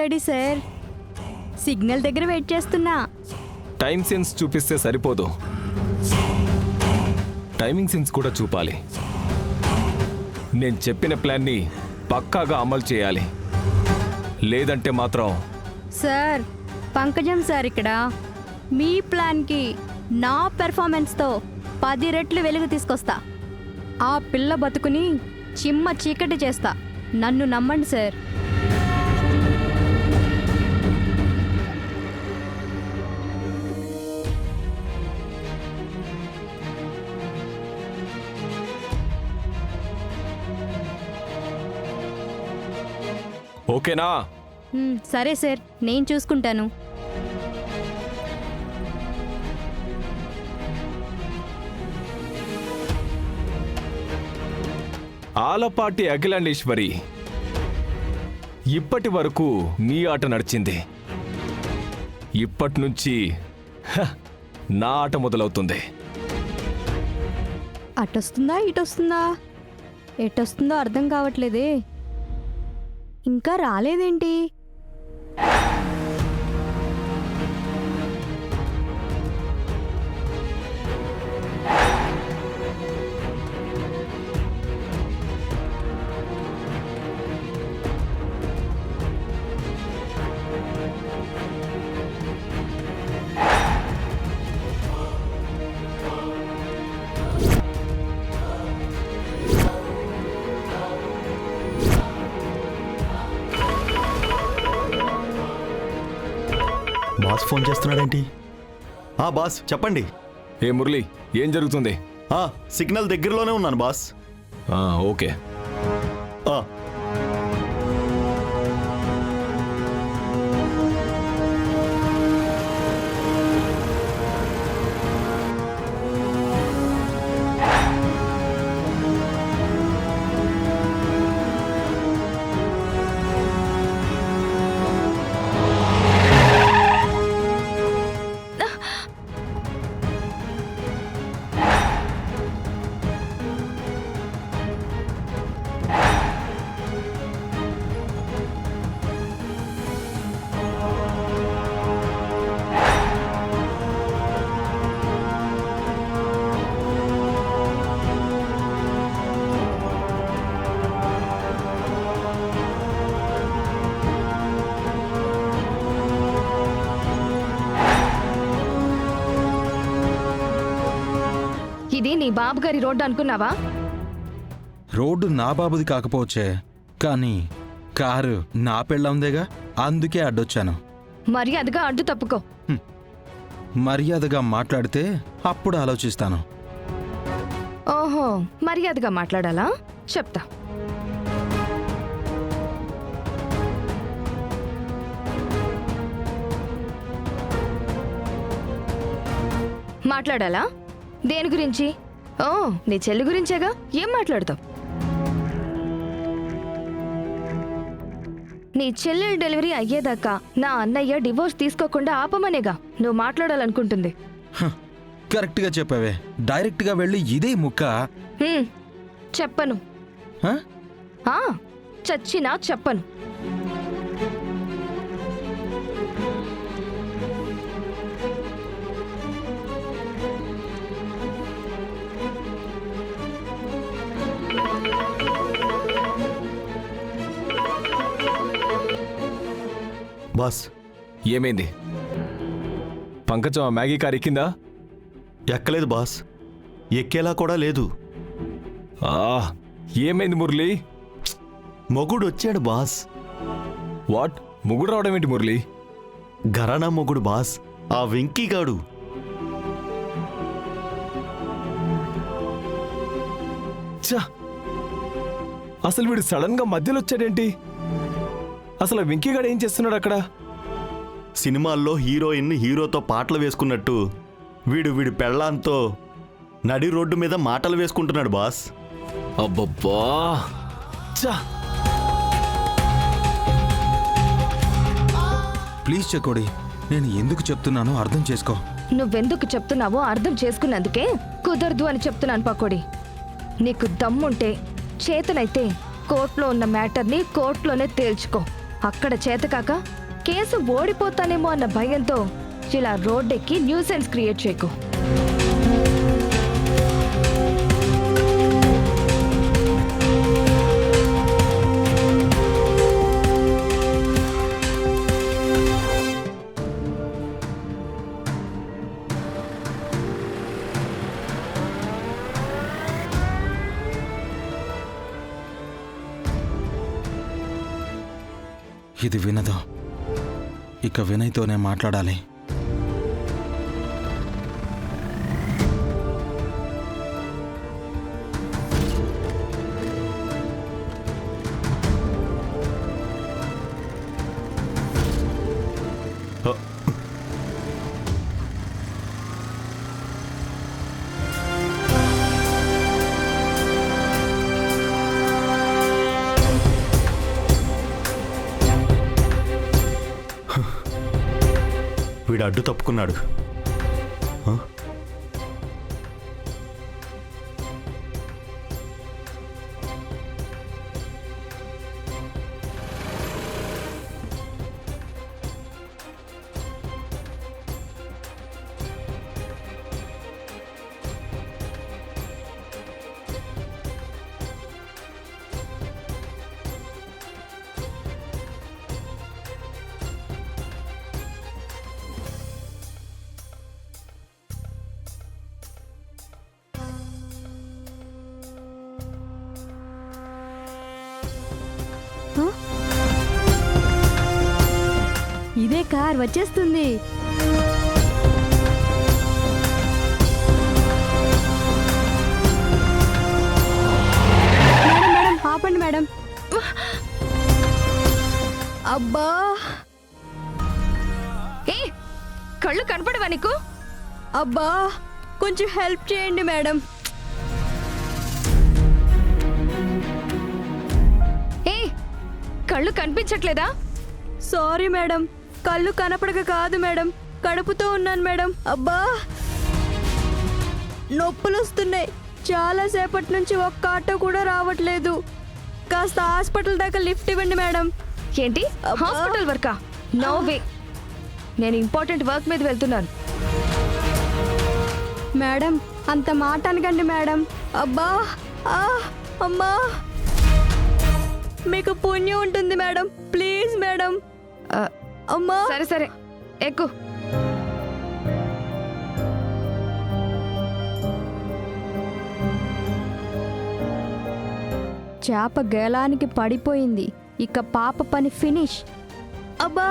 Ready sir. Signal దగ్గర wait చేస్తున్నా. Time sense చూపిస్తే సరిపోదు, టైమింగ్ సెన్స్ కూడా చూపాలి. నేను చెప్పిన ప్లాన్ని పక్కాగా అమలు చేయాలి, లేదంటే మాత్రం. సార్ పంకజం సార్ ఇక్కడ. మీ ప్లాన్కి నా పెర్ఫార్మెన్స్తో 10 రెట్లు వెలుగు తీసుకొస్తా. ఆ పిల్ల బతుకుని చిమ్మ చీకటి చేస్తా. నన్ను నమ్మండి సార్. ఓకేనా? సరే సార్, నేను చూసుకుంటాను. ఆలపాటి అఖిలాండేశ్వరి, ఇప్పటి వరకు నీ ఆట నడిచింది. ఇప్పటి నుంచి నా ఆట మొదలవుతుంది. అటొస్తుందా ఇటొస్తుందా? ఎటొస్తుందో అర్థం కావట్లేదే. ఇంకా రాలేదేంటి? Boss phone చేస్తున్నాడేంటి? బాస్ చెప్పండి. ఏ మురళి, ఏం జరుగుతుంది? సిగ్నల్ దగ్గరలోనే ఉన్నాను బాస్. ఓకే. ఇది నీ బాబు గారి రోడ్డు అనుకున్నావా? రోడ్డు నా బాబుది కాకపోవచ్చే, కానీ కారు నా పెళ్ళందేగా, అందుకే అడ్డొచ్చాను. మర్యాదగా అడ్డు తప్పుకో. మర్యాదగా మాట్లాడితే అప్పుడు ఆలోచిస్తాను. ఓహో, మర్యాదగా మాట్లాడాలా? చెప్తా. మాట్లాడాలా? దేని గురించి? ఓ, నీ చెల్లి గురించేగా. ఏం మాట్లాడతావు? నీ చెల్లెలు డెలివరీ అయ్యేదాకా నా అన్నయ్య డివోర్స్ తీసుకోకుండా ఆపమనేగా నువ్వు మాట్లాడాలనుకుంటుంది. కరెక్ట్గా చెప్పావే. డైరెక్ట్గా వెళ్ళి ఇదే ముక్క. చెప్పను. చచ్చినా చెప్పను. బాస్ ఏమైంది? పంకజం ఆ మ్యాగీ కార్ ఎక్కిందా? ఎక్కలేదు బాస్, ఎక్కేలా కూడా లేదు. ఏమైంది మురళి? మొగుడు వచ్చాడు బాస్. వాట్? మొగుడు రావడం ఏంటి మురళి? ఘరానా మొగుడు బాస్, ఆ వెంకీగాడు. అసలు వీడు సడన్ గా మధ్యలో వచ్చాడేంటి? అసలు వెంకీగాడు ఏం చేస్తున్నాడు అక్కడ? సినిమాల్లో హీరోయిన్ హీరోతో పాటలు వేసుకున్నట్టు వీడి పెళ్ళాంతో నడి రోడ్డు మీద మాటలు వేసుకుంటున్నాడు బాస్. అబ్బబ్బా, ప్లీజ్ చెకోడి, నేను ఎందుకు చెప్తున్నానో అర్థం చేసుకో. నువ్వెందుకు చెప్తున్నావో అర్థం చేసుకున్నందుకే కుదరదు అని చెప్తున్నాను పకోడి. నీకు దమ్ముంటే చేతనైతే కోర్టులో ఉన్న మ్యాటర్ని కోర్టులోనే తేల్చుకో. అక్కడ చేతకాక కేసు ఓడిపోతానేమో అన్న భయంతో ఇలా రోడ్డెక్కి న్యూసెన్స్ క్రియేట్ చేయకు. ఇది వినదు. ఇక వినయ్తోనే మాట్లాడాలి. వీడు అడ్డు తప్పుకున్నాడు. హ? ఇదే కార్ వచ్చేస్తుంది. మేడం మేడం ఆపండి మేడం. అబ్బా ఏ కళ్ళు కనపడవా నీకు? అబ్బా కొంచెం హెల్ప్ చేయండి మేడం. ఏ కళ్ళు కనిపించట్లేదా? సారీ మేడం, కళ్ళు కనపడక కాదు మేడం, కడుపుతో ఉన్నాను మేడం. అబ్బా నొప్పులు వస్తున్నాయి. చాలాసేపటి నుంచి ఒక్క ఆటో కూడా రావట్లేదు. కాస్త హాస్పిటల్ దాకా లిఫ్ట్ ఇవ్వండి మేడం. ఏంటి హాస్పిటల్ వర్కా? నో వే, నేను ఇంపార్టెంట్ వర్క్ మీద వెళ్తున్నాను. మేడం అంత మాట అనకండి మేడం. అబ్బా ఆ అమ్మా, మీకు పుణ్యం ఉంటుంది మేడం, ప్లీజ్ మేడం. అమ్మా సరే సరే ఎక్కు. చేప గేలానికి పడిపోయింది. ఇక పాప పని ఫినిష్. అబ్బా